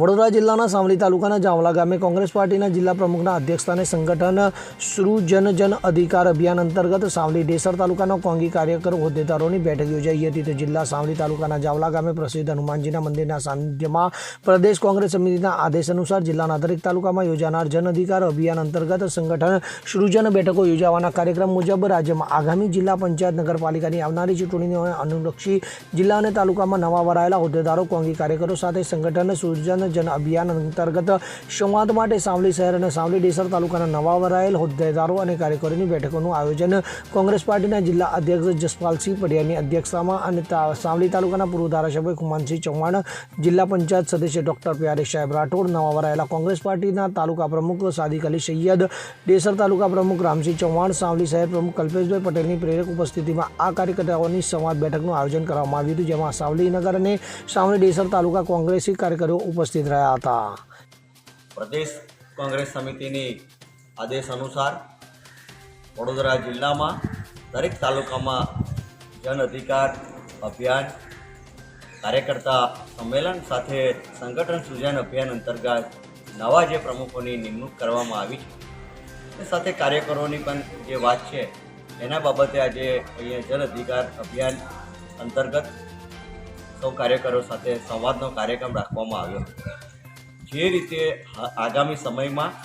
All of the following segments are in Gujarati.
વડોદરા જિલ્લાના સાવલી તાલુકાના જાવલા ગામે કોંગ્રેસ પાર્ટીના જિલ્લા પ્રમુખના અધ્યક્ષસ્થાને સંગઠન સૃજન જન અધિકાર અભિયાન અંતર્ગત સાવલી ડેસર તાલુકાના કોંગી કાર્યકર હોદ્દેદારોની બેઠક યોજાઈ હતી. તો જિલ્લા સાવલી તાલુકાના જાવલા ગામે પ્રસિદ્ધ હનુમાનજીના મંદિરના સાનિધ્યમાં પ્રદેશ કોંગ્રેસ સમિતિના આદેશ અનુસાર જિલ્લાના દરેક તાલુકામાં યોજાનાર જન અધિકાર અભિયાન અંતર્ગત સંગઠન સૃજન બેઠકો યોજવાના કાર્યક્રમ મુજબ રાજ્યમાં આગામી જિલ્લા પંચાયત નગરપાલિકાની આવનારી ચૂંટણીઓને અનુલક્ષી જિલ્લા અને તાલુકામાં નવા વરાયેલા હોદ્દેદારો કોંગી કાર્યકરો સાથે સંગઠન સૃજન જન અભિયાન અંતર્ગત સંવાદ માટે સાવલી શહેર અને સાવલી ડેસર તાલુકાના નવા વરાયેલ હોદ્દેદારો અને કાર્યકરોની બેઠકોનું આયોજન કોંગ્રેસ પાર્ટીના જિલ્લા અધ્યક્ષ જસપાલસિંહ પડિયાની અધ્યક્ષતામાં અને સાવલી તાલુકાના પૂર્વ ધારાસભ્ય ખુમાનસિંહ ચૌહાણ, જિલ્લા પંચાયત સદસ્ય ડોક્ટર પ્યારે સાહેબ રાઠોડ, નવા વરાયેલા કોંગ્રેસ પાર્ટીના તાલુકા પ્રમુખ સાદિક અલી સૈયદ, ડેસર તાલુકા પ્રમુખ રામસિંહ ચૌહાણ, સાવલી શહેર પ્રમુખ કલ્પેશભાઈ પટેલની પ્રેરક ઉપસ્થિતિમાં આ કાર્યકર્તાઓની સંવાદ બેઠકનું આયોજન કરવામાં આવ્યું હતું, જેમાં સાવલી નગર અને સાવલી ડેસર તાલુકા કોંગ્રેસી કાર્યકરો ઉપસ્થિત રહ્યા હતા. પ્રદેશ કોંગ્રેસ સમિતિની આદેશ અનુસાર વડોદરા જિલ્લામાં દરેક તાલુકામાં જન અધિકાર અભિયાન કાર્યકર્તા સંમેલન સાથે સંગઠન સૃજન અભિયાન અંતર્ગત નવા જે પ્રમુખોની નિમણૂક કરવામાં આવી છે એ સાથે કાર્યકરોની પણ જે વાત છે એના બાબતે આજે અહીંયા જન અધિકાર અભિયાન અંતર્ગત સૌ કાર્યકરો સાથે સંવાદનો કાર્યક્રમ રાખવામાં આવ્યો. જે રીતે આગામી સમયમાં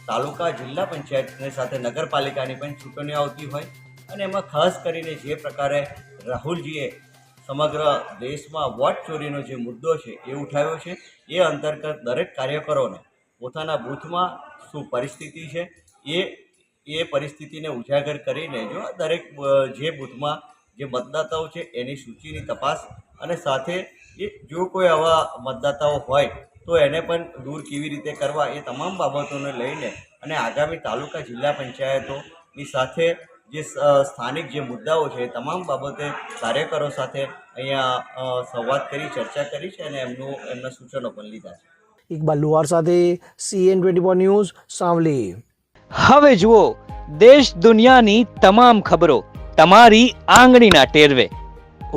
તાલુકા જિલ્લા પંચાયતની સાથે નગરપાલિકાની પણ ચૂંટણીઓ આવતી હોય અને એમાં ખાસ કરીને જે પ્રકારે રાહુલજીએ સમગ્ર દેશમાં વોટ ચોરીનો જે મુદ્દો છે એ ઉઠાવ્યો છે, એ અંતર્ગત દરેક કાર્યકરોને પોતાના બૂથમાં શું પરિસ્થિતિ છે એ પરિસ્થિતિને ઉજાગર કરીને જો દરેક જે બૂથમાં જે મતદાતાઓ છે એની સૂચિની તપાસ અને સાથે એ જો કોઈ આવા મતદાતાઓ હોય તો એને પણ દૂર કેવી રીતે કરવા એ તમામ બાબતોને લઈને અને આગામી તાલુકા જિલ્લા પંચાયતોની સાથે જે સ્થાનિક જે મુદ્દાઓ છે એ તમામ બાબતે કાર્યકરો સાથે અહીંયા સંવાદ કરી ચર્ચા કરી છે અને એમના સૂચનો પણ લીધા છે. ઇકબાલ લુહાર સાથે CN24 ન્યૂઝ સાવલી. હવે જુઓ દેશ દુનિયાની તમામ ખબરો તમારી આંગળીના ટેરવે.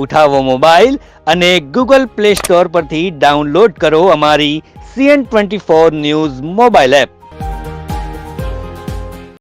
ઉઠાવો મોબાઈલ અને ગૂગલ પ્લે સ્ટોર પરથી ડાઉનલોડ કરો અમારી CN24 ન્યૂઝ મોબાઈલ એપ.